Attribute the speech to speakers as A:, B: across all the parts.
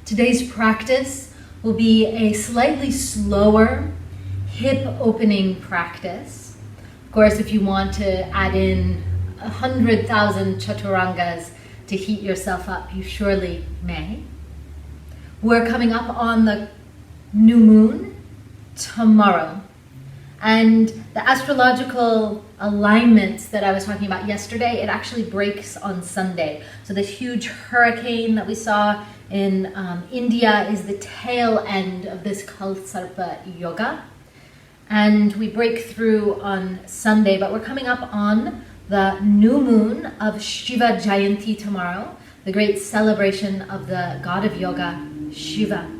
A: Today's practice will be a slightly slower hip opening practice. Of course, if you want to add in 100,000 chaturangas to heat yourself up, you surely may. We're coming up on the new moon tomorrow. And the astrological alignments that I was talking about yesterday, it actually breaks on Sunday. So this huge hurricane that we saw in India is the tail end of this Kalsarpa yoga. And we break through on Sunday, but we're coming up on the new moon of Shiva Jayanti tomorrow, the great celebration of the god of yoga, Shiva.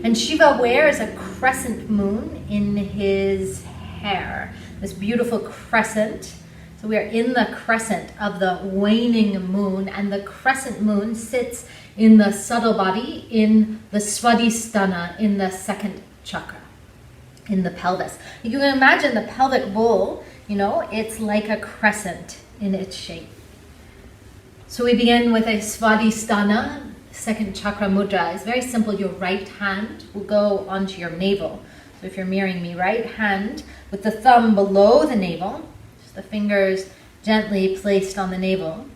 A: And Shiva wears a crescent moon in his hair, this beautiful crescent. So we are in the crescent of the waning moon, and the crescent moon sits in the subtle body, in the Swadhisthana, in the second chakra, in the pelvis. You can imagine the pelvic bowl, it's like a crescent in its shape. So we begin with a Swadhisthana, second chakra mudra. Is very simple. Your right hand will go onto your navel. So if you're mirroring me, right hand with the thumb below the navel, just the fingers gently placed on the navel.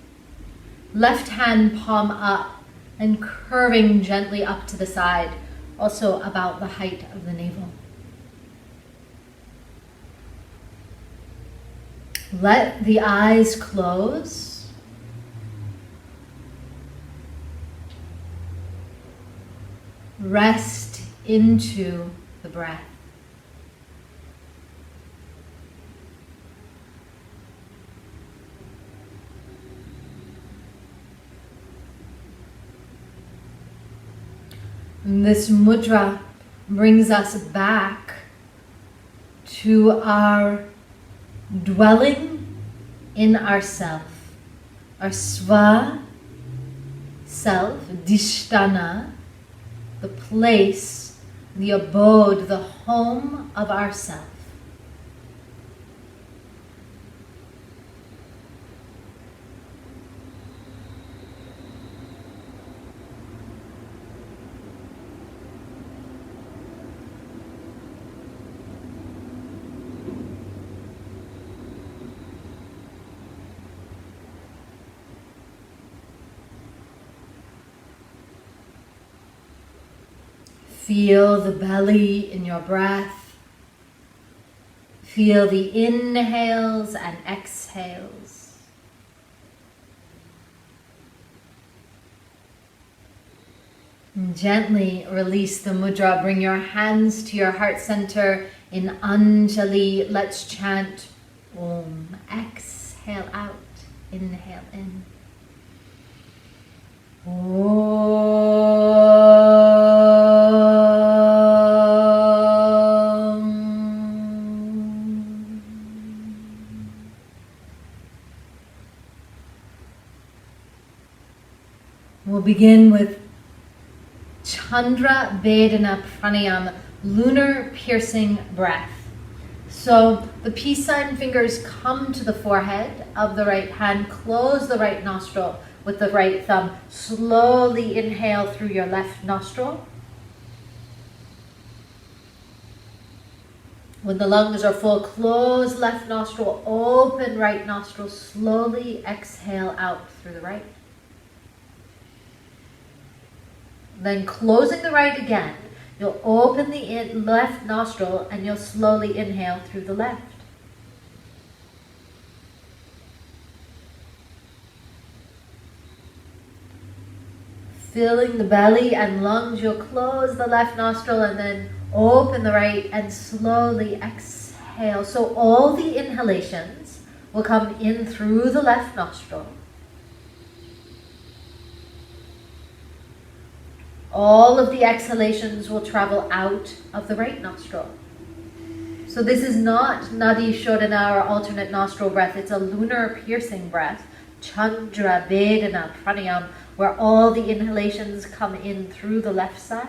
A: Left hand palm up and curving gently up to the side, also about the height of the navel. Let the eyes close. Rest into the breath. And this mudra brings us back to our dwelling in ourself, our swa, self, dishtana, the place, the abode, the home of ourself. Feel the belly in your breath. Feel the inhales and exhales. And gently release the mudra. Bring your hands to your heart center in Anjali. Let's chant Om. Exhale out. Inhale in. We'll begin with Chandra Vedana Pranayama, lunar piercing breath. So the peace sign fingers come to the forehead of the right hand, close the right nostril with the right thumb. Slowly inhale through your left nostril. When the lungs are full, close left nostril, open right nostril, slowly exhale out through the right. Then closing the right again, you'll open the left nostril and you'll slowly inhale through the left. Filling the belly and lungs, you'll close the left nostril and then open the right and slowly exhale. So all the inhalations will come in through the left nostril. All of the exhalations will travel out of the right nostril. So this is not Nadi Shodhana or alternate nostril breath. It's a lunar piercing breath, Chandra Vedana Pranayama, where all the inhalations come in through the left side.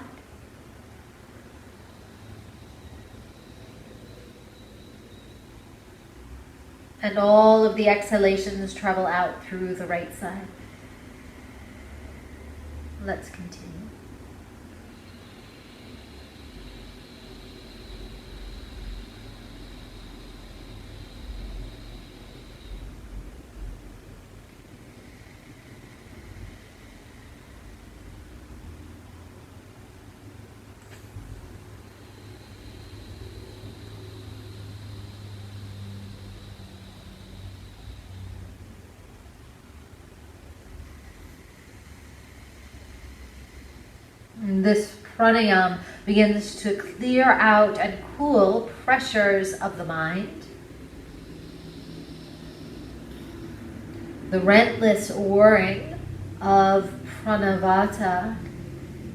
A: And all of the exhalations travel out through the right side. Let's continue. And this pranayama begins to clear out and cool pressures of the mind. The relentless whirring of pranavata,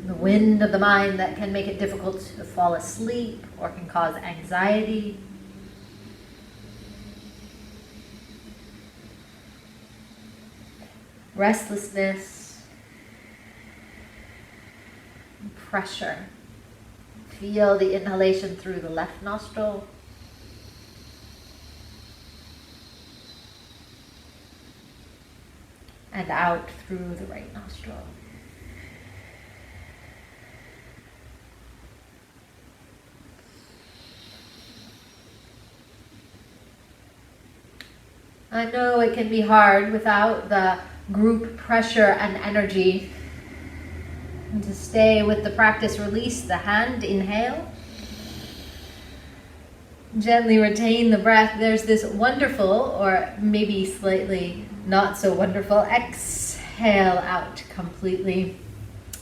A: the wind of the mind that can make it difficult to fall asleep or can cause anxiety. Restlessness, pressure. Feel the inhalation through the left nostril. And out through the right nostril. I know it can be hard without the group pressure and energy. And to stay with the practice, release the hand, inhale. Gently retain the breath. There's this wonderful, or maybe slightly not so wonderful, exhale out completely.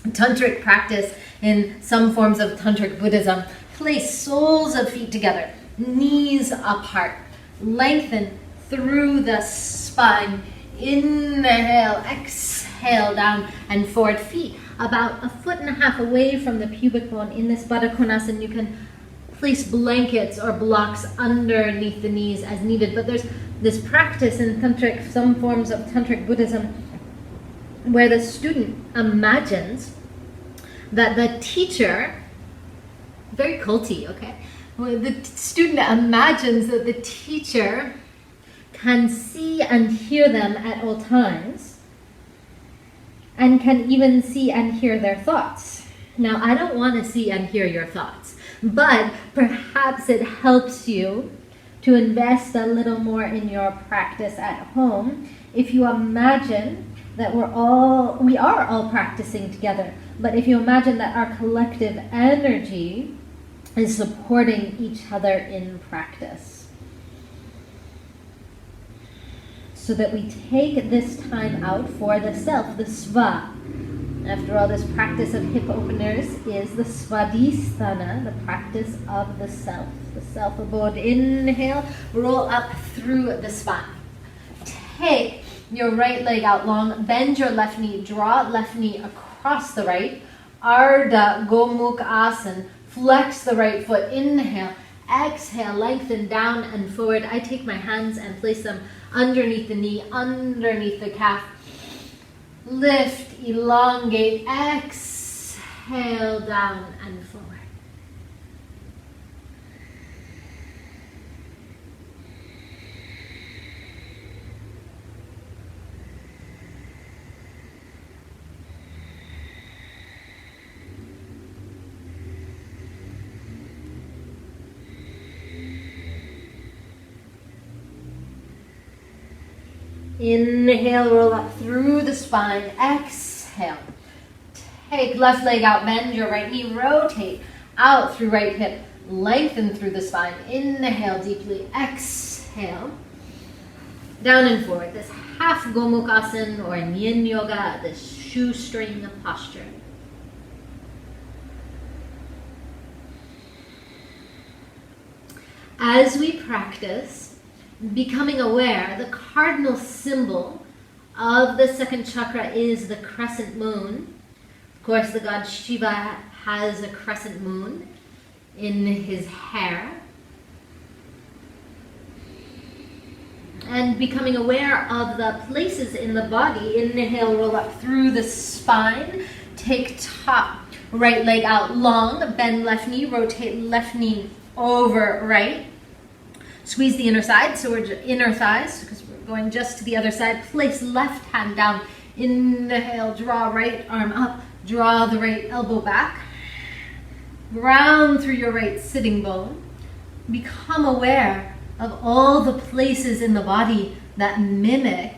A: Tantric practice in some forms of Tantric Buddhism. Place soles of feet together, knees apart. Lengthen through the spine. Inhale, exhale down and forward. Feet about 1.5 feet away from the pubic bone. In this Baddha Konasana, you can place blankets or blocks underneath the knees as needed. But there's this practice in Tantric, some forms of Tantric Buddhism, where the student imagines that the teacher, very culty, okay? Where the student imagines that the teacher can see and hear them at all times, and can even see and hear their thoughts. Now, I don't want to see and hear your thoughts, but perhaps it helps you to invest a little more in your practice at home if you imagine that we are all practicing together, but if you imagine that our collective energy is supporting each other in practice. So that we take this time out for the self, the sva. After all, this practice of hip openers is the svadhisthana, the practice of the self abode. Inhale, roll up through the spine. Take your right leg out long, bend your left knee, draw left knee across the right. Ardha Gomukha Asana, flex the right foot. Inhale, exhale, lengthen down and forward. I take my hands and place them underneath the knee, underneath the calf. Lift, elongate, exhale down and forward. Inhale, roll up through the spine. Exhale. Take left leg out, bend your right knee, rotate out through right hip, lengthen through the spine. Inhale deeply, exhale. Down and forward. This half Gomukha Asana or Yin Yoga, this shoestring posture. As we practice, becoming aware, the cardinal symbol of the second chakra is the crescent moon. Of course, the god Shiva has a crescent moon in his hair. And becoming aware of the places in the body, inhale, roll up through the spine. Take top right leg out long, bend left knee, rotate left knee over right. Squeeze the inner side, so we're inner thighs, because we're going just to the other side. Place left hand down. Inhale, draw right arm up. Draw the right elbow back. Ground through your right sitting bone. Become aware of all the places in the body that mimic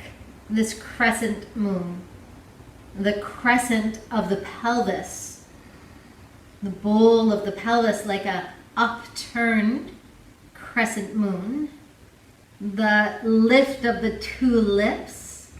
A: this crescent moon. The crescent of the pelvis. The bowl of the pelvis like a upturned crescent moon, the lift of the two lips,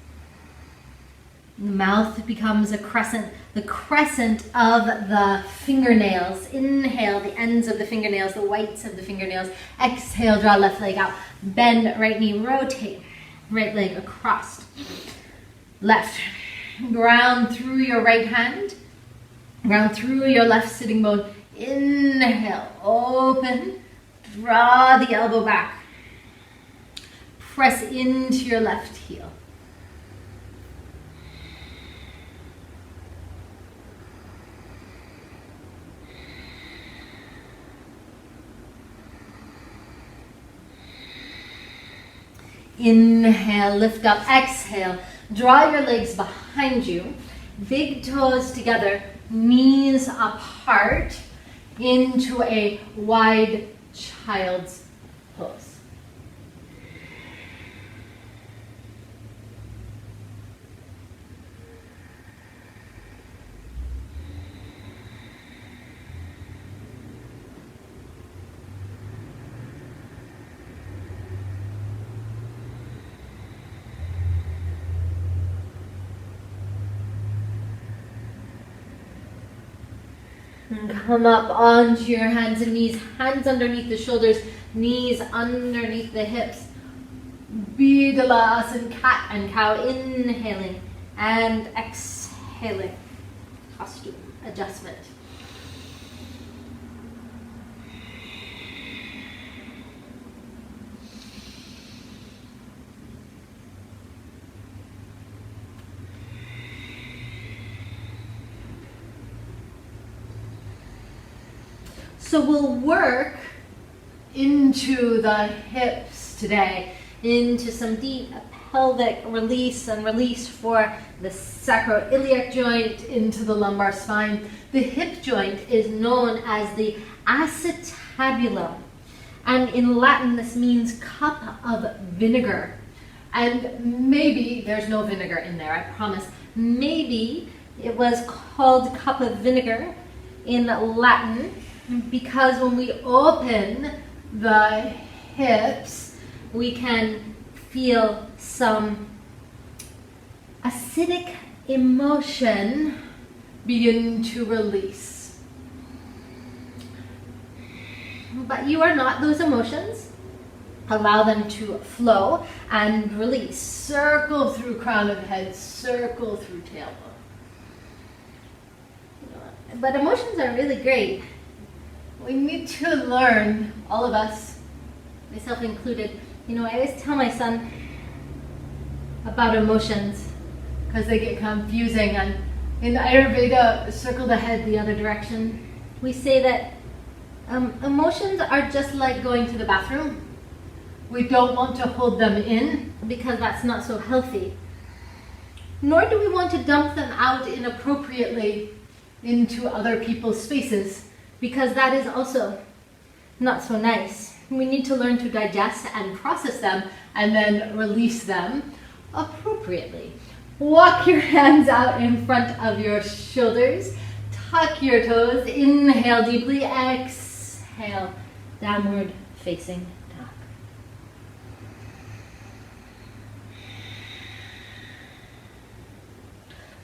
A: the mouth becomes a crescent, the crescent of the fingernails. Inhale, the ends of the fingernails, the whites of the fingernails. Exhale, draw left leg out. Bend right knee, rotate. Right leg across. Left. Ground through your right hand. Ground through your left sitting bone. Inhale, open. Draw the elbow back. Press into your left heel. Inhale, lift up, exhale. Draw your legs behind you. Big toes together, knees apart into a wide child's pose. And come up onto your hands and knees, hands underneath the shoulders, knees underneath the hips. Vidyalasana, cat and cow, inhaling and exhaling. Costume adjustment. So we'll work into the hips today, into some deep pelvic release and release for the sacroiliac joint, into the lumbar spine. The hip joint is known as the acetabulum, and in Latin this means cup of vinegar. And maybe, there's no vinegar in there, I promise, maybe it was called cup of vinegar in Latin because when we open the hips, we can feel some acidic emotion begin to release. But you are not those emotions. Allow them to flow and release. Circle through crown of head, circle through tailbone. But emotions are really great. We need to learn, all of us, myself included. I always tell my son about emotions because they get confusing. And in Ayurveda, circle the head the other direction. We say that emotions are just like going to the bathroom. We don't want to hold them in because that's not so healthy. Nor do we want to dump them out inappropriately into other people's spaces, because that is also not so nice. We need to learn to digest and process them and then release them appropriately. Walk your hands out in front of your shoulders. Tuck your toes. Inhale deeply. Exhale. Downward facing dog.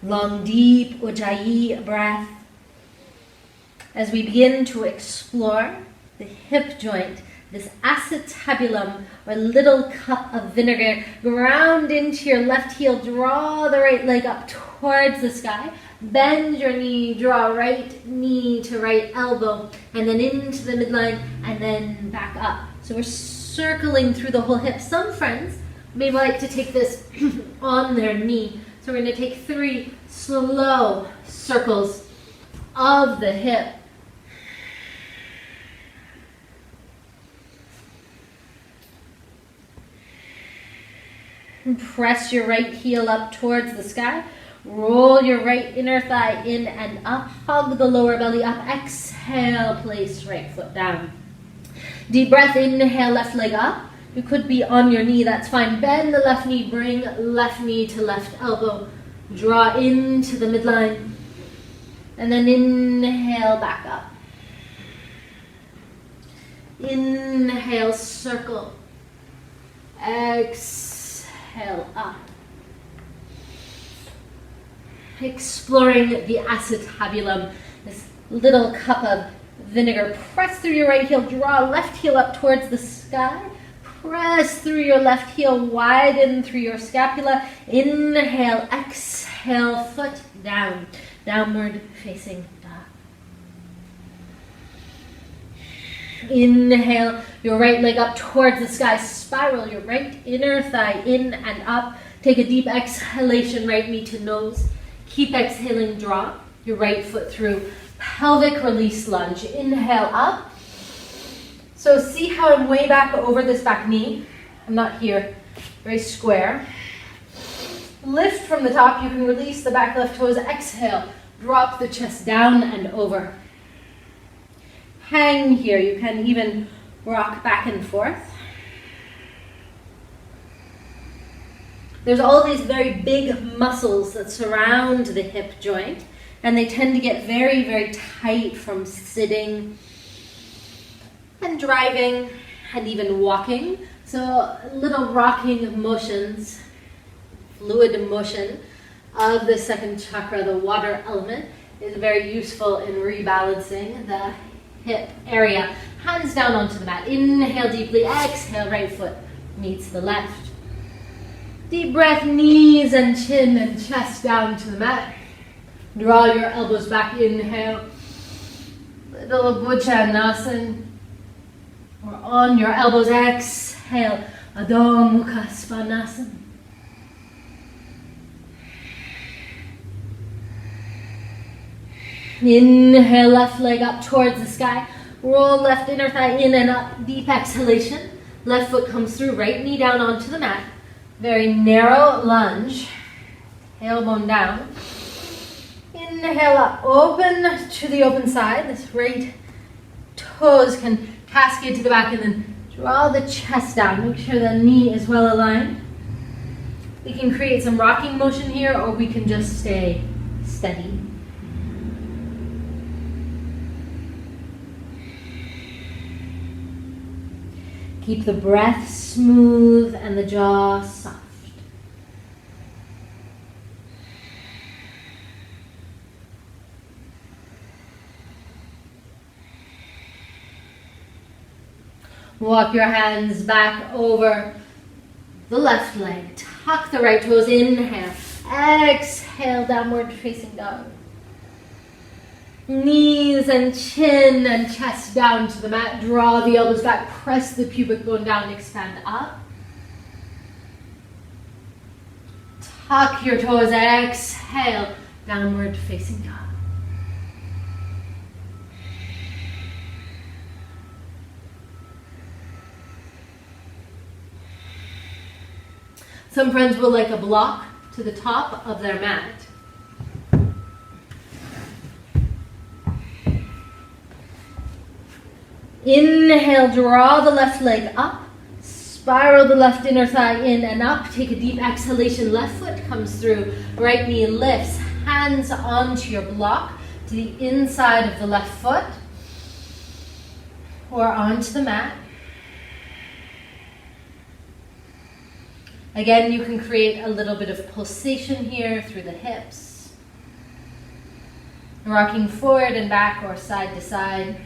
A: Long, deep Ujjayi breath. As we begin to explore the hip joint, this acetabulum, or little cup of vinegar, ground into your left heel, draw the right leg up towards the sky, bend your knee, draw right knee to right elbow, and then into the midline, and then back up. So we're circling through the whole hip. Some friends may like to take this on their knee. So we're going to take 3 slow circles of the hip. Press your right heel up towards the sky. Roll your right inner thigh in and up. Hug the lower belly up. Exhale, place right foot down. Deep breath, inhale, left leg up. You could be on your knee, that's fine. Bend the left knee, bring left knee to left elbow. Draw into the midline. And then inhale, back up. Inhale, circle. Exhale, up. Exploring the acetabulum, this little cup of vinegar. Press through your right heel, draw left heel up towards the sky. Press through your left heel, widen through your scapula. Inhale, exhale, foot down. Downward facing dog. Inhale, your right leg up towards the sky. Spiral your right inner thigh in and up. Take a deep exhalation, right knee to nose. Keep exhaling, draw your right foot through. Pelvic release lunge. Inhale up. So see how I'm way back over this back knee. I'm not here. Very square. Lift from the top. You can release the back left toes. Exhale. Drop the chest down and over. Hang here. You can even rock back and forth. There's all these very big muscles that surround the hip joint, and they tend to get very, very tight from sitting and driving and even walking. So little rocking motions, fluid motion of the second chakra, the water element, is very useful in rebalancing the hip area. Hands down onto the mat. Inhale deeply, exhale, right foot meets the left. Deep breath, knees and chin and chest down to the mat. Draw your elbows back, inhale. Little Bhujanasana. Or on your elbows, exhale. Adho Mukha Svanasana. Inhale, left leg up towards the sky. Roll left inner thigh in and up. Deep exhalation. Left foot comes through, right knee down onto the mat. Very narrow lunge. Tailbone down. Inhale up, open to the open side. This right toes can cascade to the back and then draw the chest down. Make sure the knee is well aligned. We can create some rocking motion here, or we can just stay steady. Keep the breath smooth and the jaw soft. Walk your hands back over the left leg. Tuck the right toes. Inhale. Exhale, downward facing dog. Knees and chin and chest down to the mat. Draw the elbows back. Press the pubic bone down. Expand up. Tuck your toes. Exhale, downward facing dog. Some friends will like a block to the top of their mat. Inhale, draw the left leg up. Spiral the left inner thigh in and up. Take a deep exhalation. Left foot comes through. Right knee lifts. Hands onto your block to the inside of the left foot or onto the mat. Again, you can create a little bit of pulsation here through the hips. Rocking forward and back or side to side.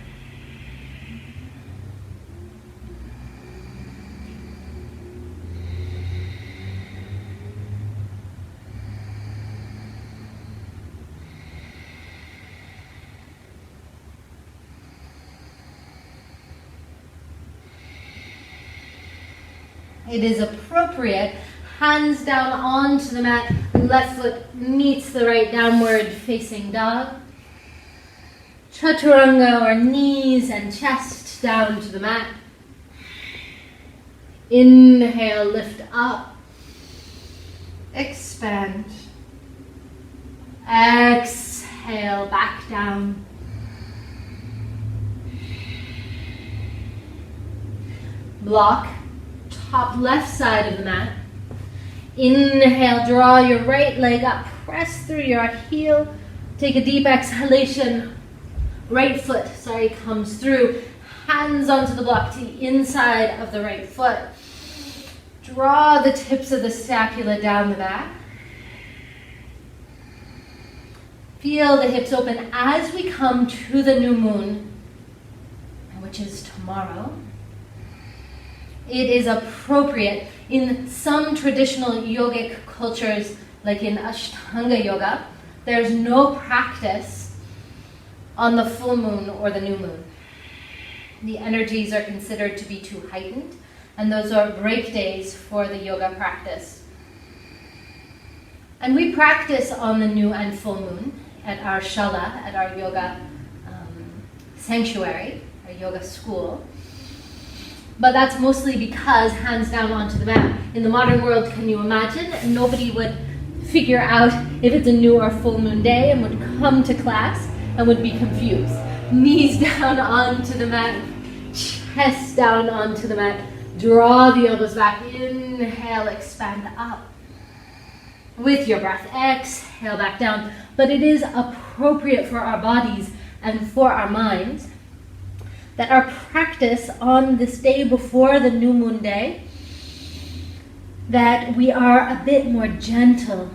A: It is appropriate. Hands down onto the mat. Left foot meets the right, downward facing dog. Chaturanga, or knees and chest down to the mat. Inhale, lift up. Expand. Exhale, back down. Block. Top left side of the mat. Inhale, draw your right leg up. Press through your heel. Take a deep exhalation. Right foot, comes through. Hands onto the block to the inside of the right foot. Draw the tips of the scapula down the mat. Feel the hips open as we come to the new moon, which is tomorrow. It is appropriate in some traditional yogic cultures, like in Ashtanga Yoga, there's no practice on the full moon or the new moon. The energies are considered to be too heightened, and those are break days for the yoga practice. And we practice on the new and full moon at our shala, at our yoga sanctuary, our yoga school. But that's mostly because hands down onto the mat. In the modern world, can you imagine? Nobody would figure out if it's a new or full moon day and would come to class and would be confused. Knees down onto the mat, chest down onto the mat. Draw the elbows back. Inhale, expand up. With your breath, exhale back down. But it is appropriate for our bodies and for our minds that our practice on this day before the new moon day, that we are a bit more gentle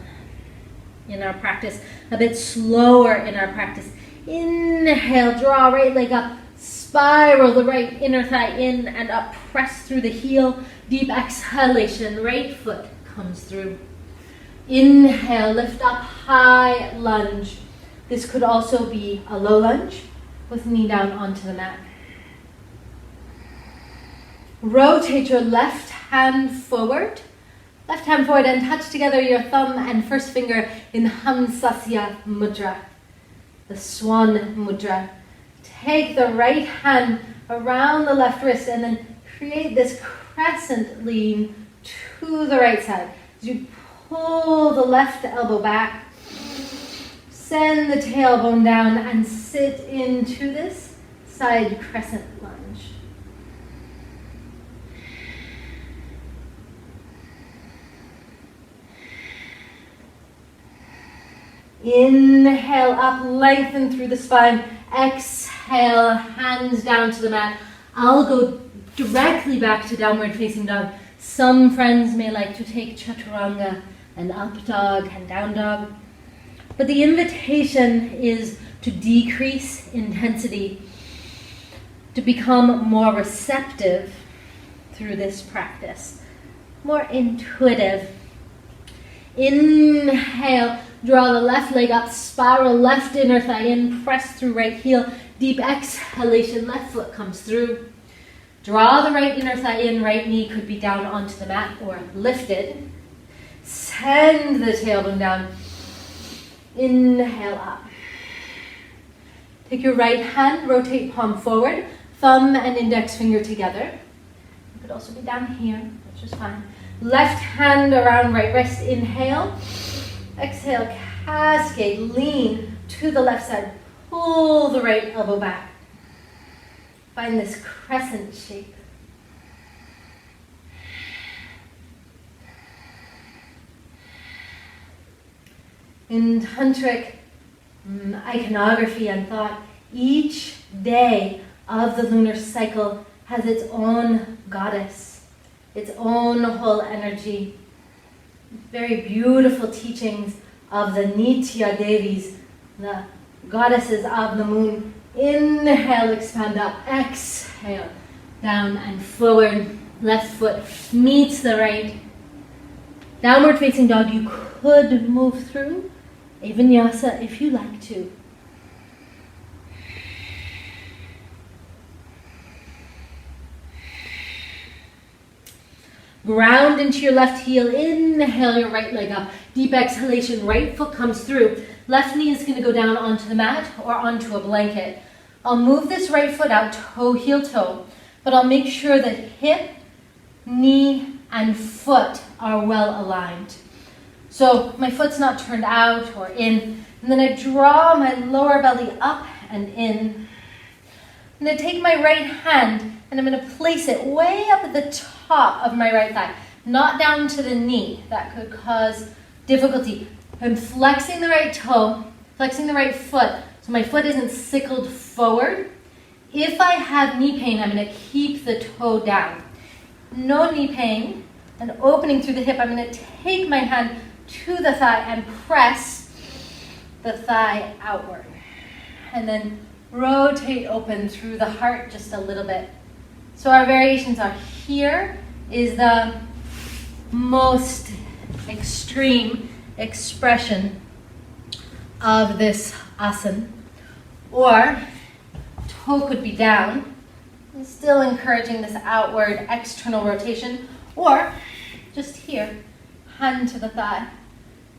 A: in our practice, a bit slower in our practice. Inhale, draw right leg up, spiral the right inner thigh in and up, press through the heel. Deep exhalation, right foot comes through. Inhale, lift up, high lunge. This could also be a low lunge with knee down onto the mat. Rotate your left hand forward and touch together your thumb and first finger in Hanumanasana Mudra, the Swan Mudra. Take the right hand around the left wrist and then create this crescent lean to the right side. As you pull the left elbow back, send the tailbone down and sit into this side crescent lunge. Inhale up, lengthen through the spine. Exhale, hands down to the mat. I'll go directly back to downward facing dog. Some friends may like to take chaturanga and up dog and down dog. But the invitation is to decrease intensity, to become more receptive through this practice, more intuitive. Inhale, draw the left leg up, spiral left inner thigh in, press through right heel. Deep exhalation, left foot comes through. Draw the right inner thigh in, right knee could be down onto the mat or lifted. Send the tailbone down. Inhale up. Take your right hand, rotate palm forward, thumb and index finger together. It could also be down here, which is fine. Left hand around right wrist, inhale. Exhale, cascade, lean to the left side. Pull the right elbow back. Find this crescent shape. In tantric iconography and thought, each day of the lunar cycle has its own goddess, its own whole energy. Very beautiful teachings of the Nitya Devis, the goddesses of the moon. Inhale, expand up. Exhale, down and forward. Left foot meets the right. Downward facing dog, you could move through a vinyasa if you like to. Ground into your left heel. Inhale your right leg up. Deep exhalation, right foot comes through. Left knee is going to go down onto the mat or onto a blanket. I'll move this right foot out, toe, heel, toe, but I'll make sure that hip, knee, and foot are well aligned. So my foot's not turned out or in, and then I draw my lower belly up and in. I'm going to take my right hand and I'm going to place it way up at the top of my right thigh, not down to the knee. That could cause difficulty. I'm flexing the right toe, flexing the right foot, so my foot isn't sickled forward. If I have knee pain, I'm going to keep the toe down. No knee pain, and opening through the hip, I'm going to take my hand to the thigh and press the thigh outward. And then rotate open through the heart just a little bit. So our variations are here is the most extreme expression of this asana. Or toe could be down, still encouraging this outward external rotation. Or just here, hand to the thigh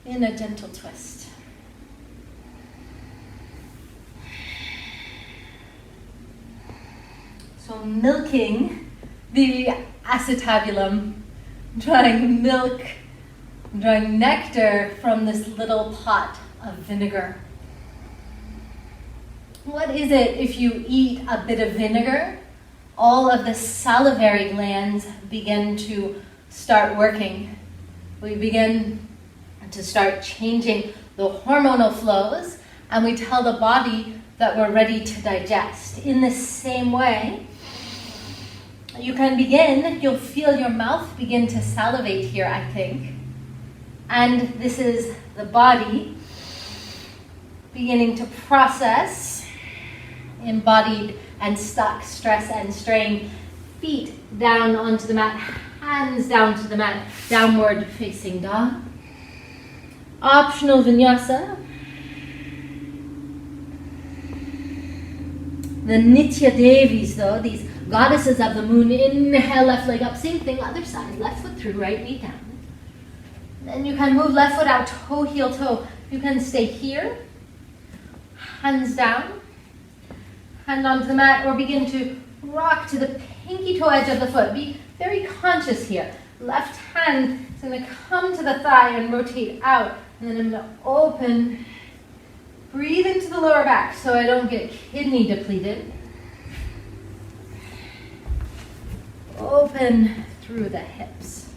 A: in a gentle twist. So milking the acetabulum, drawing nectar from this little pot of vinegar. What is it if you eat a bit of vinegar? All of the salivary glands begin to start working. We begin to start changing the hormonal flows, and we tell the body that we're ready to digest. In the same way, you can begin, you'll feel your mouth begin to salivate here, I think. And this is the body beginning to process embodied and stuck stress and strain. Feet down onto the mat, hands down to the mat, downward facing dog. Optional vinyasa. The Nitya Devis though, these goddesses of the moon, inhale, left leg up, same thing, other side, left foot through, right knee down. Then you can move left foot out, toe, heel, toe. You can stay here, hands down, hand onto the mat, or begin to rock to the pinky toe edge of the foot. Be very conscious here. Left hand is going to come to the thigh and rotate out. And then I'm going to open, breathe into the lower back so I don't get kidney depleted. Open through the hips.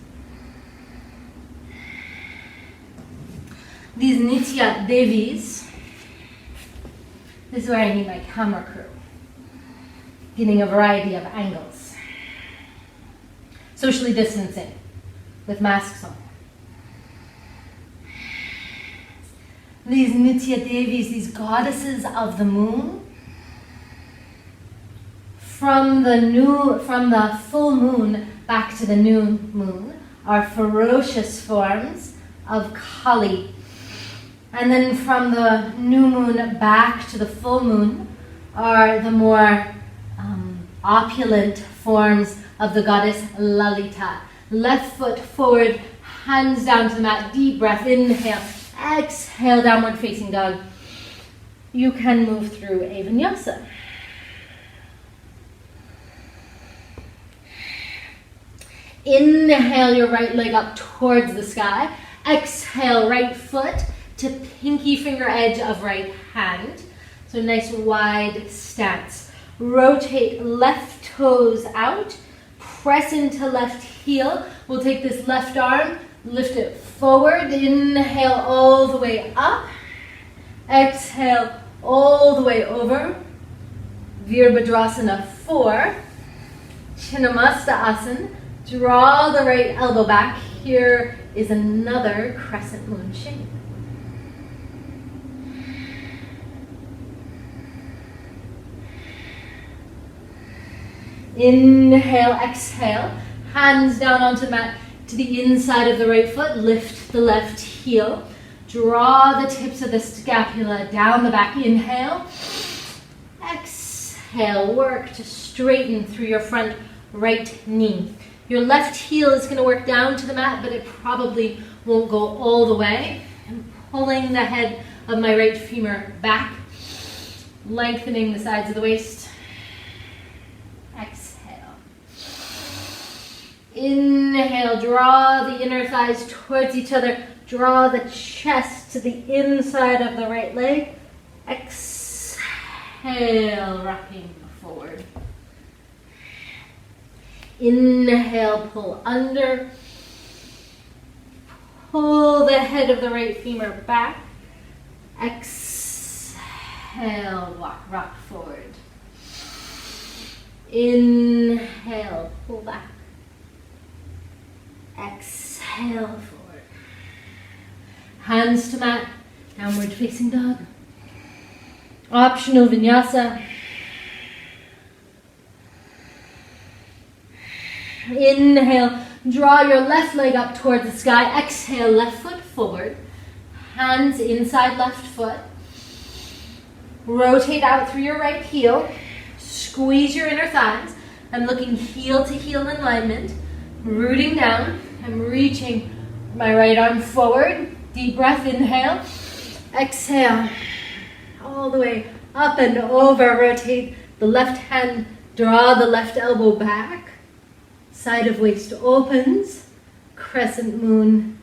A: These Nitya Devis, this is where I need my camera crew, getting a variety of angles. Socially distancing with masks on. These Nitya Devis, these goddesses of the moon, from the full moon back to the new moon, are ferocious forms of Kali. And then from the new moon back to the full moon are the more opulent forms of the goddess Lalita. Left foot forward, hands down to the mat, deep breath, inhale, exhale, downward facing dog. You can move through a vinyasa. Inhale your right leg up towards the sky. Exhale, right foot to pinky finger edge of right hand. So nice wide stance. Rotate left toes out. Press into left heel. We'll take this left arm, lift it forward. Inhale all the way up. Exhale all the way over. Virabhadrasana 4. Chinnamasta Asana. Draw the right elbow back. Here is another crescent moon shape. Inhale, exhale. Hands down onto the mat to the inside of the right foot. Lift the left heel. Draw the tips of the scapula down the back. Inhale. Exhale. Work to straighten through your front right knee. Your left heel is going to work down to the mat, but it probably won't go all the way. I'm pulling the head of my right femur back, lengthening the sides of the waist. Exhale. Inhale, draw the inner thighs towards each other. Draw the chest to the inside of the right leg. Exhale, rocking forward. Inhale, pull under. Pull the head of the right femur back. Exhale, rock forward. Inhale, pull back. Exhale, forward. Hands to mat. Downward facing dog. Optional vinyasa. Inhale, draw your left leg up towards the sky. Exhale, left foot forward. Hands inside left foot. Rotate out through your right heel. Squeeze your inner thighs. I'm looking heel to heel in alignment. Rooting down. I'm reaching my right arm forward. Deep breath, inhale. Exhale. All the way up and over. Rotate the left hand. Draw the left elbow back. Side of waist opens. Crescent moon.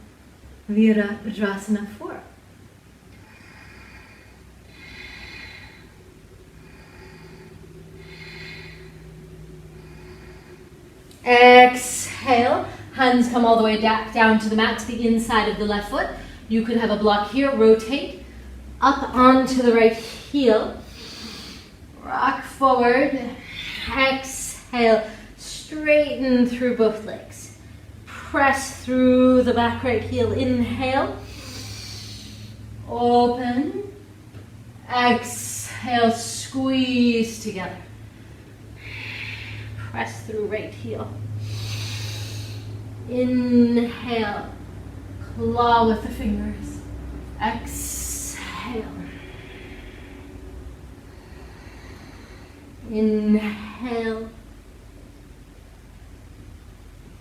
A: Virabhadrasana 4. Exhale. Hands come all the way down to the mat, to the inside of the left foot. You could have a block here. Rotate up onto the right heel. Rock forward. Exhale. Straighten through both legs. Press through the back right heel. Inhale. Open. Exhale. Squeeze together. Press through right heel. Inhale. Claw with the fingers. Exhale. Inhale.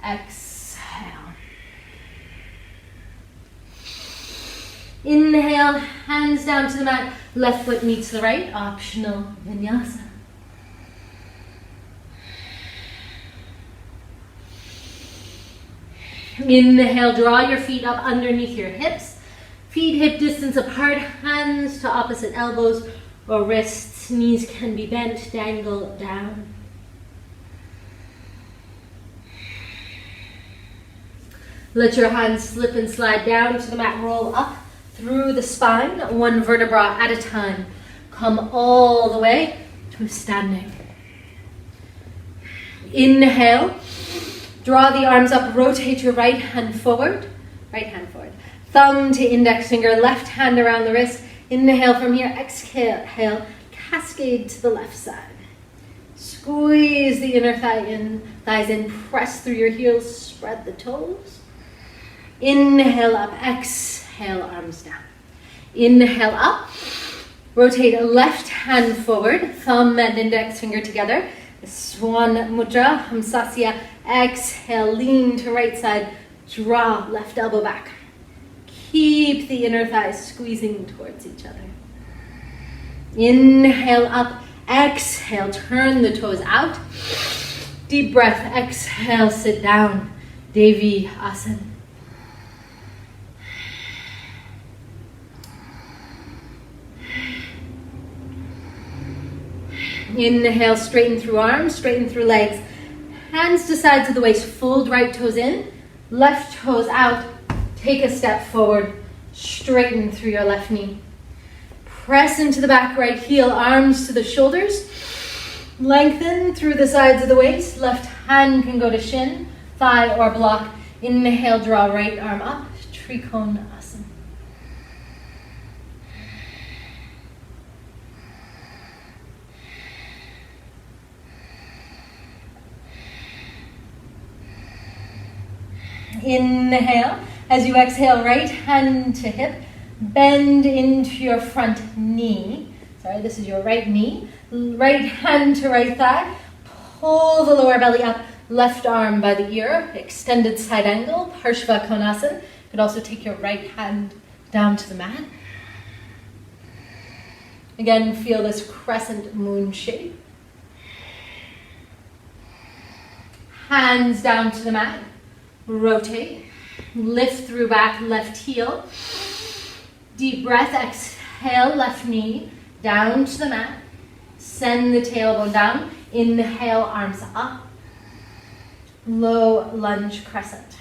A: Exhale. Inhale, hands down to the mat. Left foot meets the right. Optional vinyasa. Inhale, draw your feet up underneath your hips. Feet hip distance apart, hands to opposite elbows or wrists. Knees can be bent, dangle down. Let your hands slip and slide down to the mat. Roll up through the spine, one vertebra at a time. Come all the way to standing. Inhale. Draw the arms up, rotate your right hand forward. Right hand forward. Thumb to index finger, left hand around the wrist. Inhale from here, exhale, cascade to the left side. Squeeze the inner thighs in, press through your heels, spread the toes. Inhale up, exhale, arms down. Inhale up, rotate left hand forward, thumb and index finger together. Swan Mudra, Hamsasya. Exhale, lean to right side, draw left elbow back. Keep the inner thighs squeezing towards each other. Inhale up, exhale, turn the toes out. Deep breath, exhale, sit down. Devi Asana. Inhale, straighten through arms, straighten through legs. Hands to sides of the waist, fold right toes in, left toes out. Take a step forward, straighten through your left knee. Press into the back right heel, arms to the shoulders. Lengthen through the sides of the waist. Left hand can go to shin, thigh, or block. Inhale, draw right arm up, Trikonasana. Inhale. As you exhale, right hand to hip. Bend into your front knee. Sorry, this is your right knee. Right hand to right thigh. Pull the lower belly up. Left arm by the ear. Extended side angle. Parshva Konasana. You could also take your right hand down to the mat. Again, feel this crescent moon shape. Hands down to the mat. Rotate, lift through back, left heel. Deep breath, exhale, left knee, down to the mat. Send the tailbone down. Inhale, arms up. Low lunge crescent.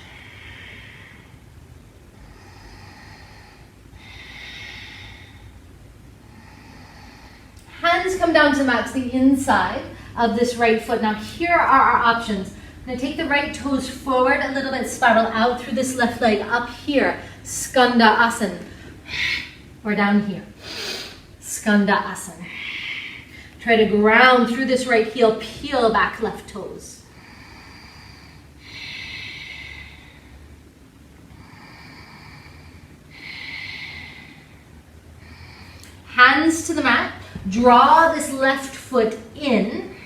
A: Hands come down to the mat, to the inside of this right foot. Now here are our options. I'm going to take the right toes forward a little bit, spiral out through this left leg up here, Skanda Asana. or down here. Skandasana. Try to ground through this right heel, peel back left toes. Hands to the mat. Draw this left foot in.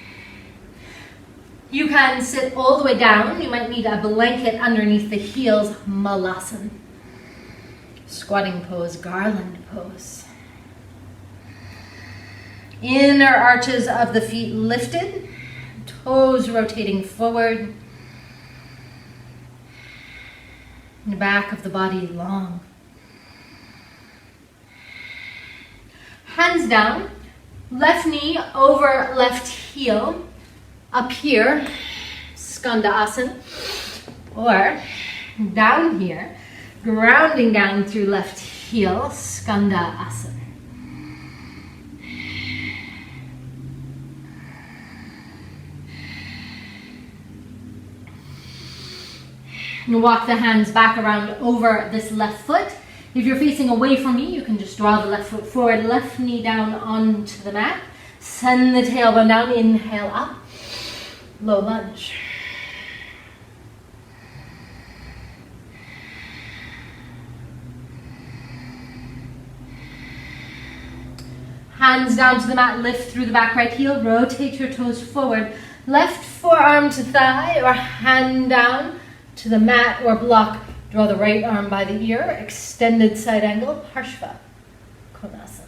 A: You can sit all the way down. You might need a blanket underneath the heels. Malasana. Squatting pose, garland pose. Inner arches of the feet lifted. Toes rotating forward. The back of the body long. Hands down, left knee over left heel, up here, Skandasana, or down here, grounding down through left heel, Skandasana. And walk the hands back around over this left foot. If you're facing away from me, you can just draw the left foot forward, left knee down onto the mat. Send the tailbone down, inhale up, low lunge. Hands down to the mat, lift through the back right heel, rotate your toes forward. Left forearm to thigh or hand down to the mat or block. Draw the right arm by the ear, extended side angle, Parshva Konasana.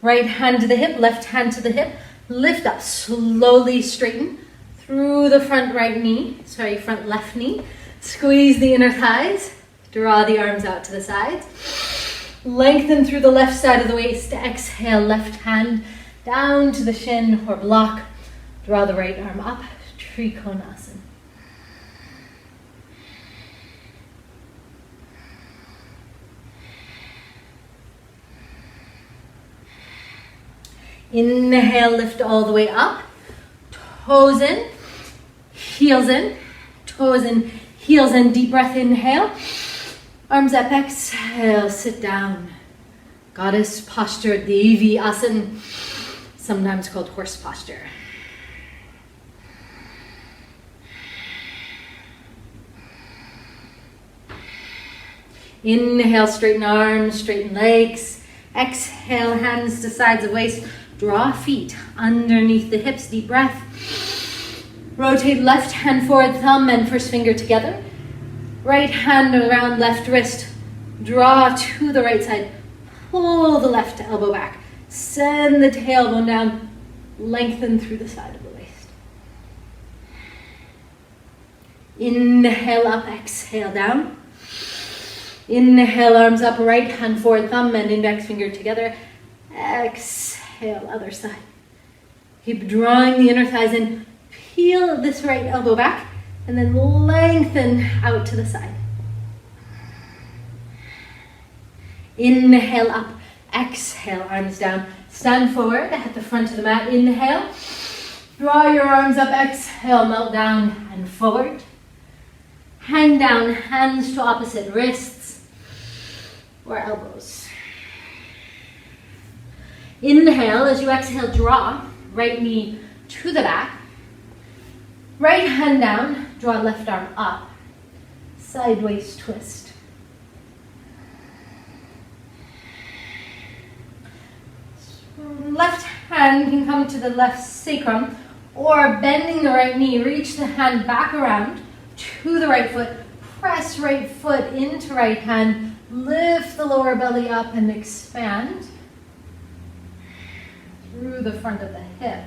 A: Right hand to the hip, left hand to the hip. Lift up, slowly straighten through the front front left knee. Squeeze the inner thighs. Draw the arms out to the sides. Lengthen through the left side of the waist. Exhale, left hand down to the shin or block. Draw the right arm up, Trikonasana. Inhale, lift all the way up. Toes in, heels in, toes in, heels in. Deep breath, inhale. Arms up, exhale, sit down. Goddess posture, Devi Asana, sometimes called horse posture. Inhale, straighten arms, straighten legs. Exhale, hands to sides of waist. Draw feet underneath the hips, deep breath. Rotate left hand forward, thumb and first finger together. Right hand around left wrist. Draw to the right side. Pull the left elbow back. Send the tailbone down. Lengthen through the side of the waist. Inhale up, exhale down. Inhale, arms up, right hand forward, thumb and index finger together. Exhale, other side. Keep drawing the inner thighs in. Peel this right elbow back and then lengthen out to the side. Inhale up, exhale, arms down. Stand forward at the front of the mat. Inhale, draw your arms up, exhale, melt down and forward. Hang down, hands to opposite wrists or elbows. Inhale, as you exhale, draw right knee to the back. Right hand down, draw left arm up. Sideways twist. Left hand can come to the left sacrum, or bending the right knee, reach the hand back around to the right foot, press right foot into right hand, lift the lower belly up and expand through the front of the hip.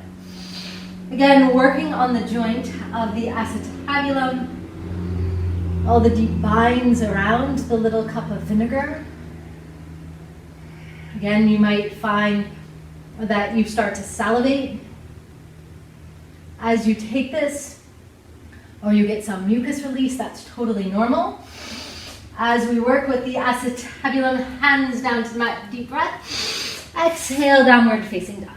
A: Again, working on the joint of the acetabulum, all the deep binds around the little cup of vinegar. Again, you might find that you start to salivate as you take this, or you get some mucus release. That's totally normal. As we work with the acetabulum, hands down to the mat, deep breath. Exhale, downward facing dog.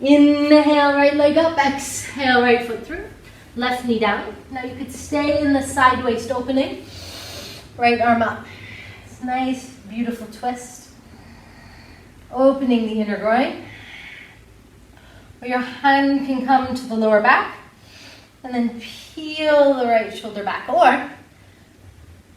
A: Inhale, right leg up. Exhale, right foot through. Left knee down. Now you could stay in the side waist opening. Right arm up. It's a nice, beautiful twist. Opening the inner groin. Or your hand can come to the lower back. And then peel the right shoulder back. Or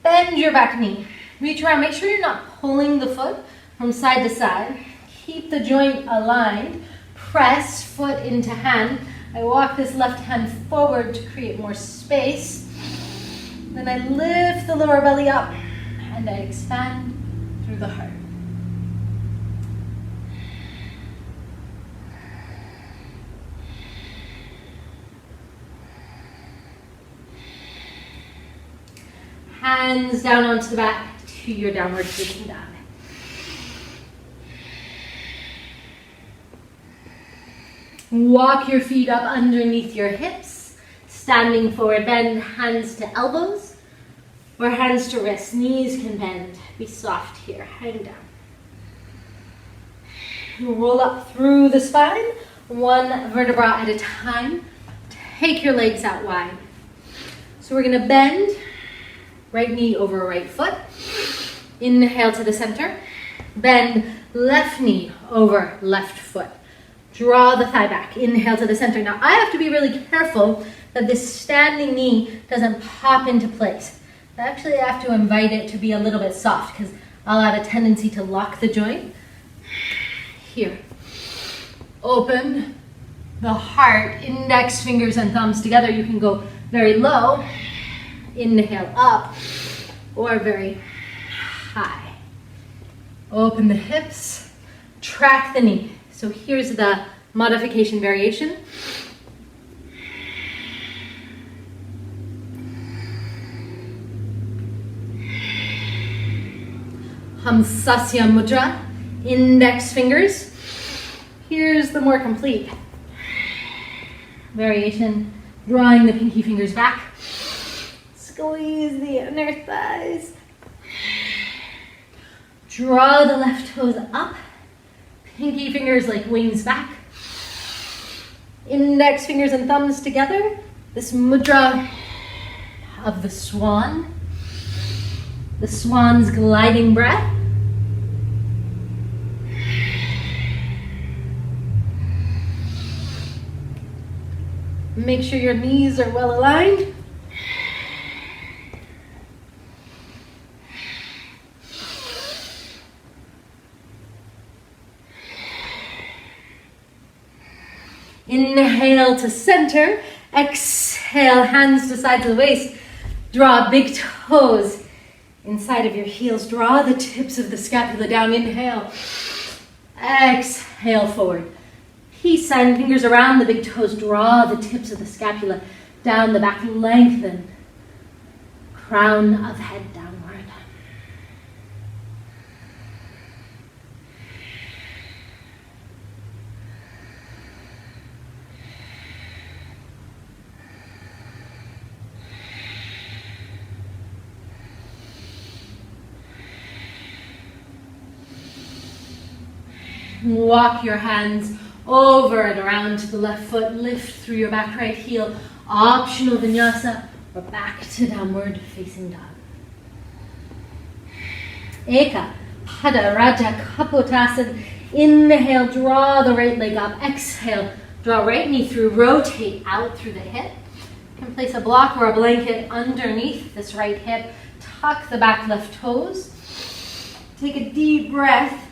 A: bend your back knee. Reach around. Make sure you're not pulling the foot from side to side. Keep the joint aligned. Press foot into hand. I walk this left hand forward to create more space. Then I lift the lower belly up and I expand through the heart. Hands down onto the back to your downward facing dog. Walk your feet up underneath your hips, standing forward, bend hands to elbows or hands to wrists. Knees can bend. Be soft here, hang down. Roll up through the spine, one vertebra at a time. Take your legs out wide. So we're gonna bend, right knee over right foot. Inhale to the center. Bend left knee over left foot. Draw the thigh back. Inhale to the center. Now I have to be really careful that this standing knee doesn't pop into place. Actually, I have to invite it to be a little bit soft because I'll have a tendency to lock the joint. Here. Open the heart. Index fingers and thumbs together. You can go very low. Inhale up or very high. Open the hips. Track the knee. So here's the modification variation. Hamsasya Mudra, index fingers. Here's the more complete variation, drawing the pinky fingers back. Squeeze the inner thighs. Draw the left toes up. Pinky fingers like wings back. Index fingers and thumbs together. This mudra of the swan. The swan's gliding breath. Make sure your knees are well aligned. Inhale to center. Exhale, hands to sides of the waist. Draw big toes inside of your heels. Draw the tips of the scapula down. Inhale. Exhale, forward. Peace sign, fingers around the big toes. Draw the tips of the scapula down the back. Lengthen. Crown of head downward. Walk your hands over and around to the left foot. Lift through your back right heel. Optional vinyasa or back to downward facing dog. Eka, Pada, Raja, Kapotasana. Inhale, draw the right leg up. Exhale, draw right knee through. Rotate out through the hip. You can place a block or a blanket underneath this right hip. Tuck the back left toes. Take a deep breath.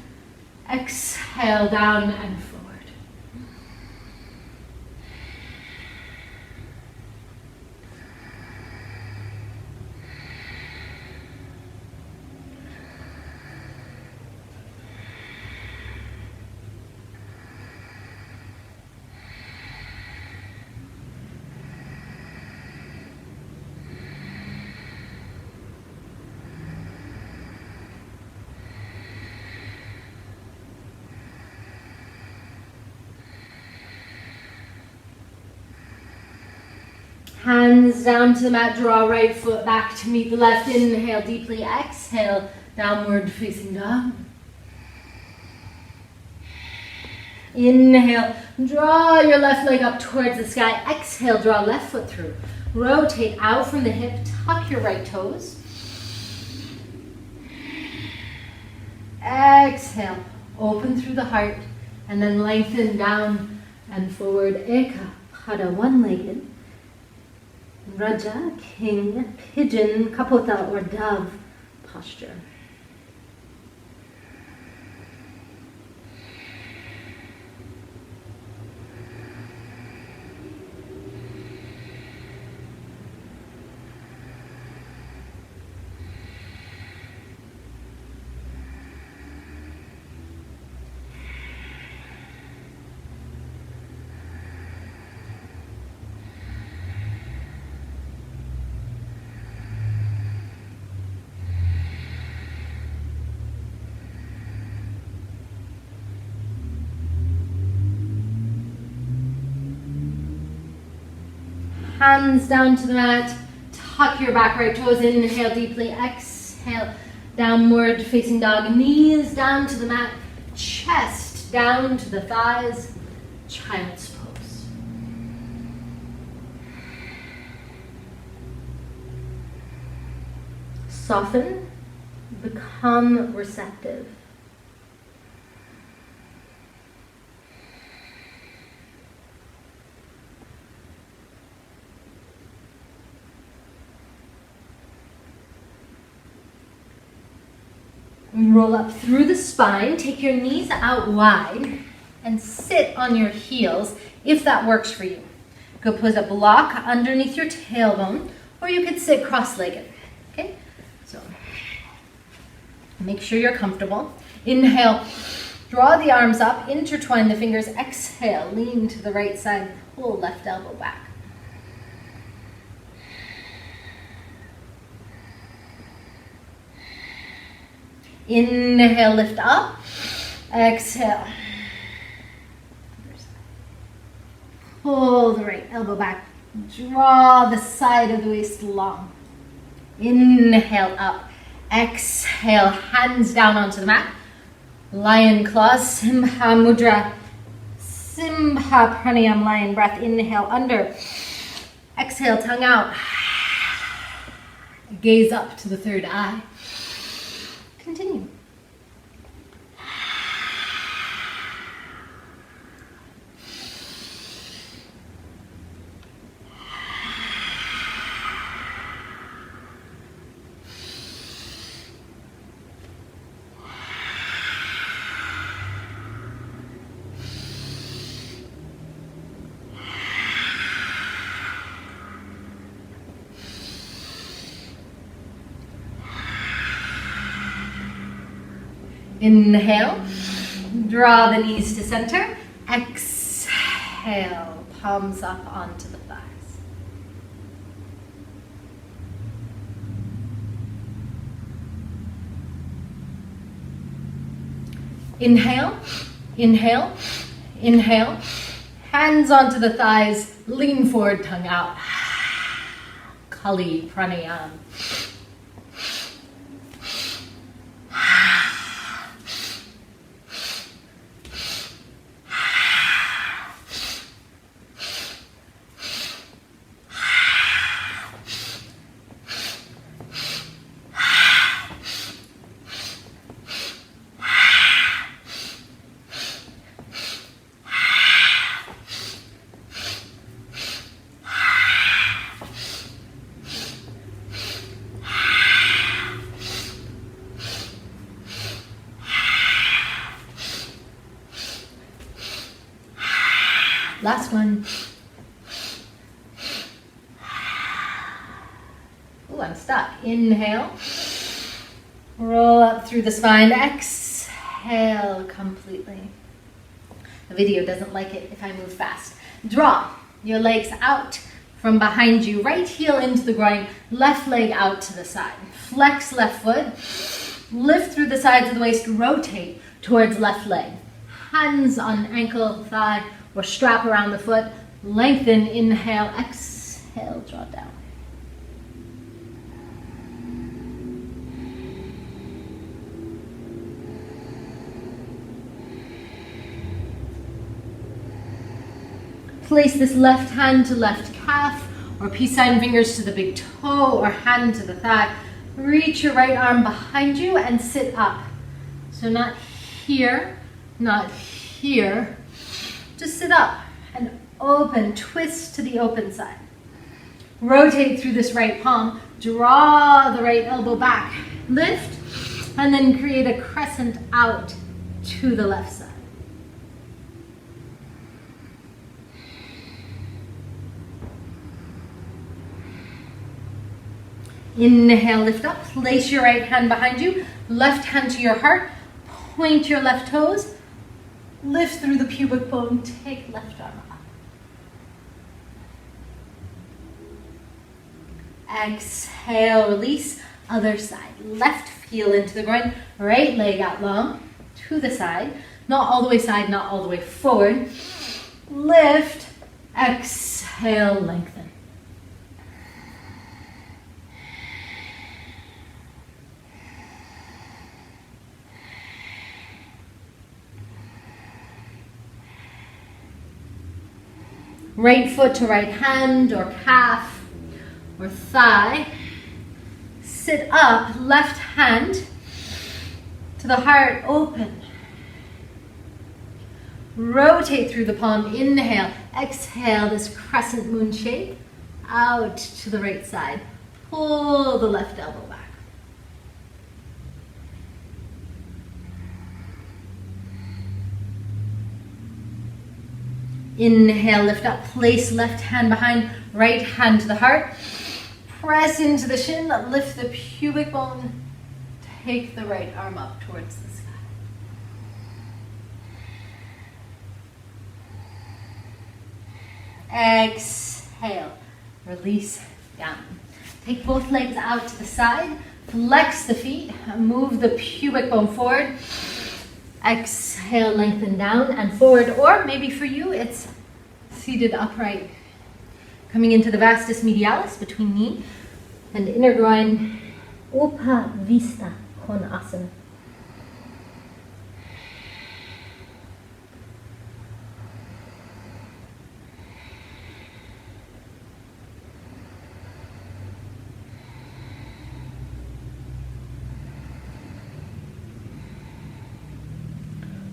A: Exhale, down and forward. Hands down to the mat, draw right foot back to meet the left. Inhale deeply, exhale, downward facing dog. Inhale, draw your left leg up towards the sky. Exhale, draw left foot through. Rotate out from the hip, tuck your right toes. Exhale, open through the heart, and then lengthen down and forward. Eka, Pada, one-legged. Raja, king, pigeon, kapota, or dove posture. Hands down to the mat, tuck your back right toes, inhale deeply, exhale, downward facing dog, knees down to the mat, chest down to the thighs, child's pose. Soften, become receptive. Roll up through the spine, take your knees out wide, and sit on your heels if that works for you. You could put a block underneath your tailbone, or you could sit cross-legged. Okay, so make sure you're comfortable. Inhale, draw the arms up, intertwine the fingers. Exhale, lean to the right side, pull left elbow back. Inhale, lift up. Exhale. Pull the right elbow back. Draw the side of the waist long. Inhale up. Exhale, hands down onto the mat. Lion claws, Simha Mudra. Simha Pranayam, lion breath. Inhale, under. Exhale, tongue out. Gaze up to the third eye. Continue. Inhale, draw the knees to center. Exhale, palms up onto the thighs. Inhale, inhale, inhale. Hands onto the thighs, lean forward, tongue out. Kali Pranayam. Last one. Ooh, I'm stuck. Inhale. Roll up through the spine. Exhale completely. The video doesn't like it if I move fast. Draw your legs out from behind you. Right heel into the groin. Left leg out to the side. Flex left foot. Lift through the sides of the waist. Rotate towards left leg. Hands on ankle, thigh, or strap around the foot. Lengthen, inhale, exhale, draw down. Place this left hand to left calf, or peace sign fingers to the big toe, or hand to the thigh. Reach your right arm behind you and sit up. So not here, not here. Just sit up and open, twist to the open side. Rotate through this right palm, draw the right elbow back, lift, and then create a crescent out to the left side. Inhale, lift up, place your right hand behind you, left hand to your heart, point your left toes, lift through the pubic bone, take left arm up. Exhale, release, other side. Left heel into the groin, right leg out long, to the side. Not all the way side, not all the way forward. Lift, exhale, lengthen. Right foot to right hand or calf or thigh. Sit up, left hand to the heart, open. Rotate through the palm, inhale, exhale, this crescent moon shape, out to the right side. Pull the left elbow back. Inhale, lift up, place left hand behind, right hand to the heart. Press into the shin, lift the pubic bone, take the right arm up towards the sky. Exhale, release down. Take both legs out to the side, flex the feet, move the pubic bone forward. Exhale, lengthen down and forward, or maybe for you it's seated upright. Coming into the vastus medialis between knee and inner groin, Upavista Konasana.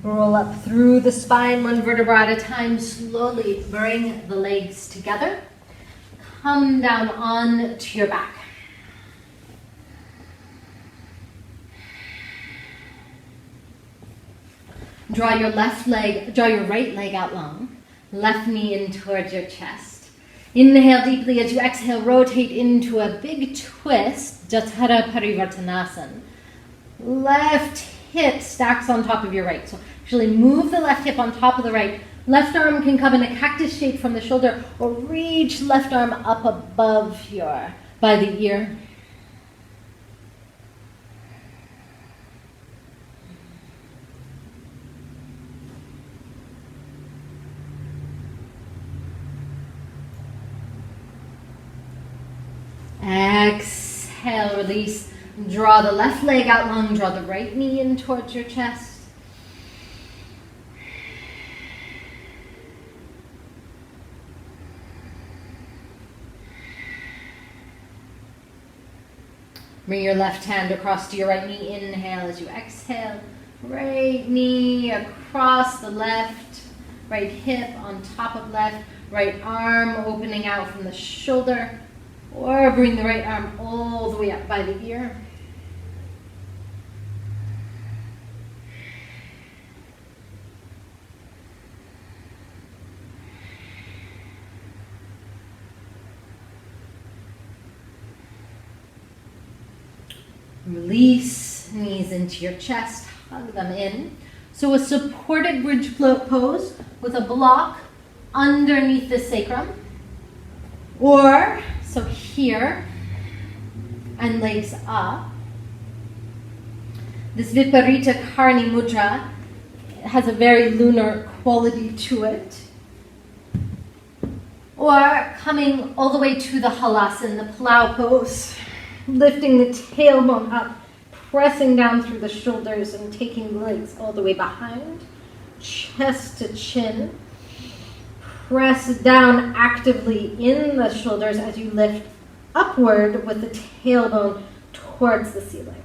A: Roll up through the spine, one vertebra at a time. Slowly bring the legs together. Come down on to your back. Draw your right leg out long. Left knee in towards your chest. Inhale deeply as you exhale, rotate into a big twist, Jatara Parivartanasana. Left hip stacks on top of your right. So actually move the left hip on top of the right. Left arm can come in a cactus shape from the shoulder, or reach left arm up above by the ear. Exhale, release. Draw the left leg out long, draw the right knee in towards your chest. Bring your left hand across to your right knee. Inhale as you exhale. Right knee across the left. Right hip on top of left. Right arm opening out from the shoulder. Or bring the right arm all the way up by the ear. Release knees into your chest, hug them in. So a supported bridge pose with a block underneath the sacrum. Or, so here, and legs up. This Viparita Karni Mudra has a very lunar quality to it. Or coming all the way to the Halasana, the plow pose. Lifting the tailbone up, pressing down through the shoulders and taking the legs all the way behind, chest to chin.
B: Press down actively in the shoulders as you lift upward with the tailbone towards the ceiling.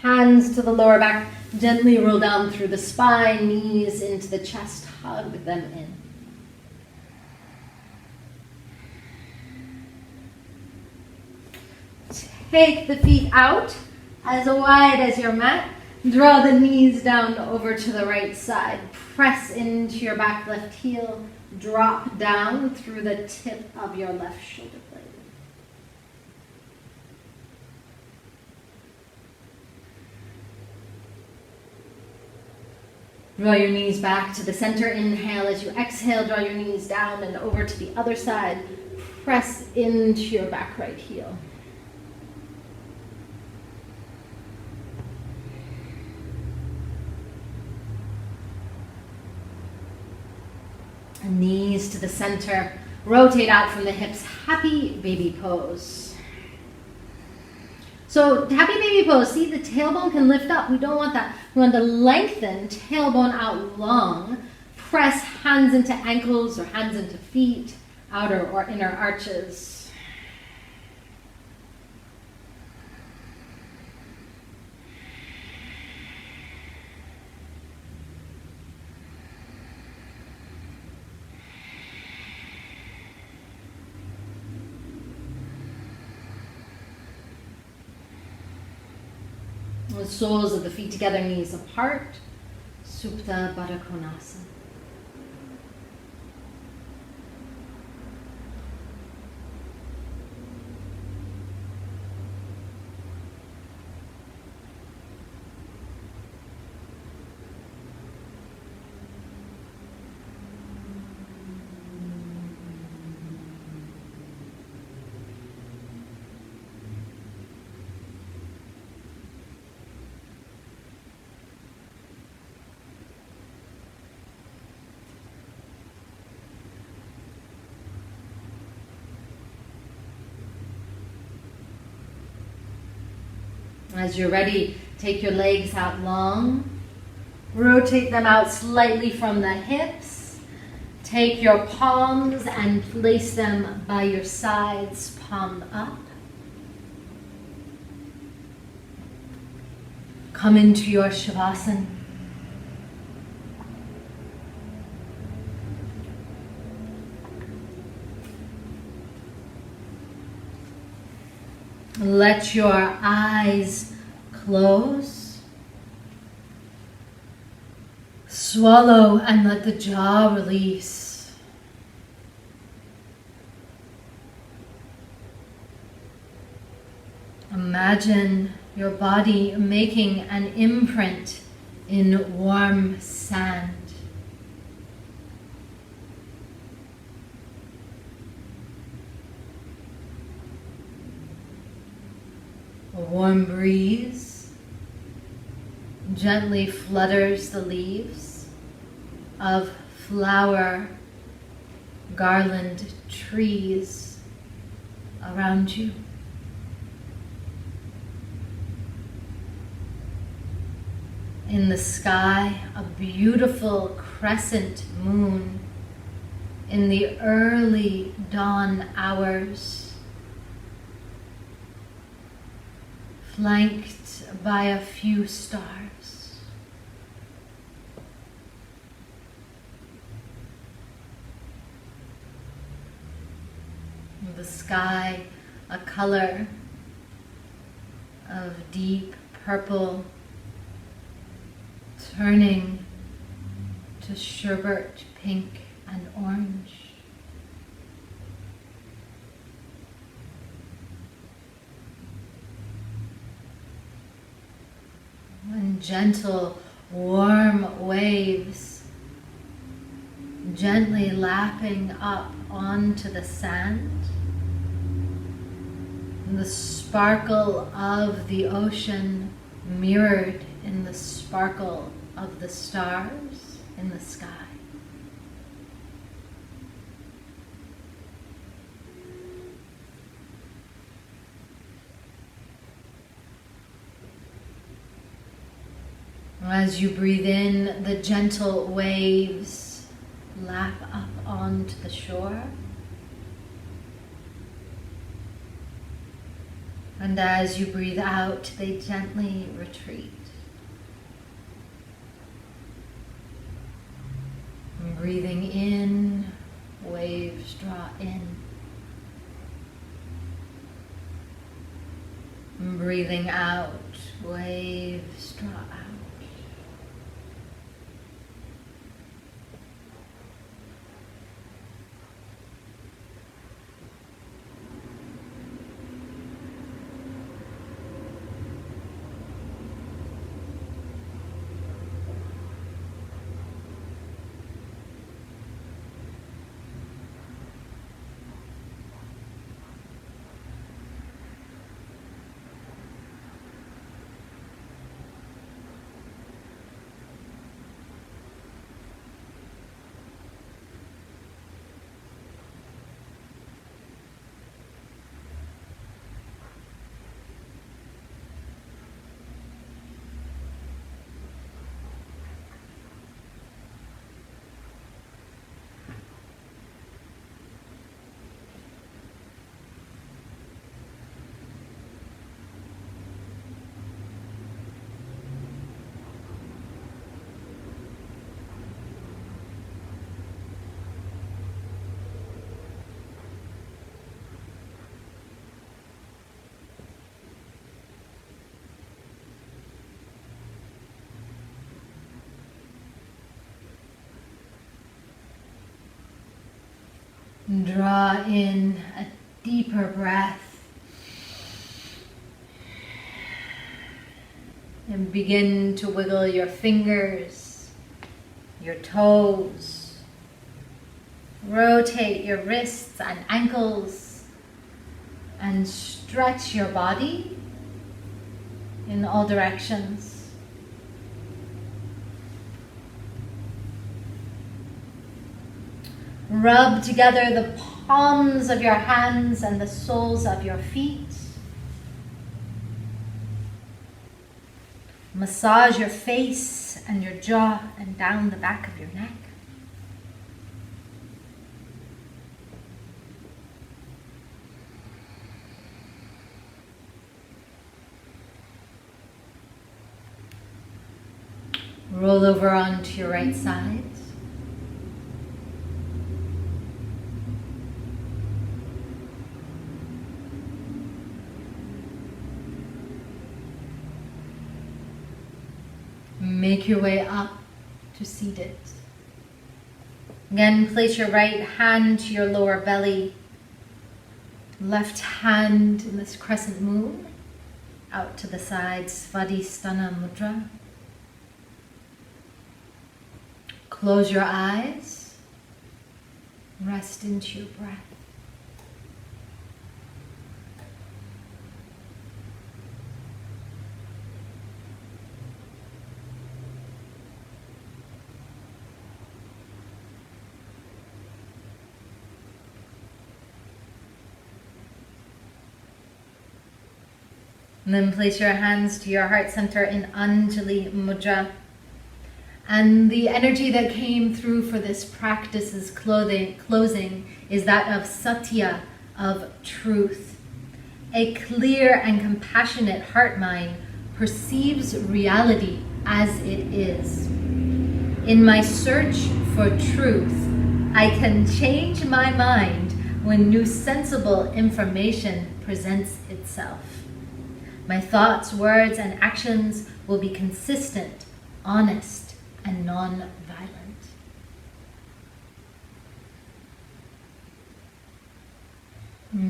B: Hands to the lower back, gently roll down through the spine, knees into the chest, hug them in. Take the feet out as wide as your mat. Draw the knees down over to the right side. Press into your back left heel. Drop down through the tip of your left shoulder blade. Draw your knees back to the center. Inhale as you exhale. Draw your knees down and over to the other side. Press into your back right heel. Knees to the center. Rotate out from the hips. Happy baby pose. So happy baby pose. See, the tailbone can lift up. We don't want that. We want to lengthen, tailbone out long. Press hands into ankles or hands into feet, outer or inner arches. The soles of the feet together, knees apart. Supta Baddha Konasana. As you're ready, take your legs out long. Rotate them out slightly from the hips. Take your palms and place them by your sides, palm up. Come into your Shavasana. Let your eyes close. Swallow and let the jaw release. Imagine your body making an imprint in warm sand. A warm breeze gently flutters the leaves of flower garland trees around you. In the sky, a beautiful crescent moon in the early dawn hours, flanked by a few stars. The sky, a color of deep purple, turning to sherbet pink and orange. And gentle, warm waves gently lapping up onto the sand. And the sparkle of the ocean
A: mirrored in the sparkle of the stars in the sky. As you breathe in, the gentle waves lap up onto the shore. And as you breathe out, they gently retreat. And breathing in, waves draw in. And breathing out, waves draw out. Draw in a deeper breath and begin to wiggle your fingers, your toes. Rotate your wrists and ankles and stretch your body in all directions. Rub together the palms of your hands and the soles of your feet. Massage your face and your jaw and down the back of your neck. Roll over onto your right side. Make your way up to seated. Again, place your right hand to your lower belly. Left hand in this crescent moon, out to the side, Svadhisthana Mudra. Close your eyes. Rest into your breath. And then place your hands to your heart center in Anjali Mudra. And the energy that came through for this practice's closing is that of Satya, of truth. A clear and compassionate heart mind perceives reality as it is. In my search for truth, I can change my mind when new sensible information presents itself. My thoughts, words, and actions will be consistent, honest, and non-violent.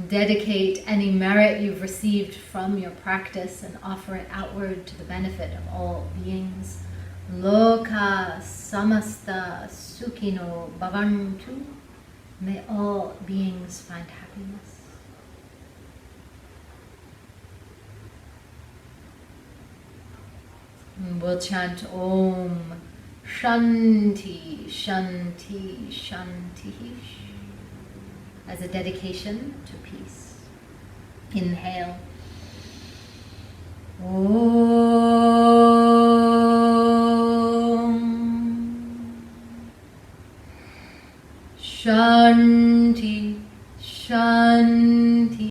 A: Dedicate any merit you've received from your practice and offer it outward to the benefit of all beings. Loka samasta sukhino bhavantu. May all beings find happiness. And we'll chant Om Shanti, Shanti, Shanti as a dedication to peace. Inhale. Om Shanti, Shanti,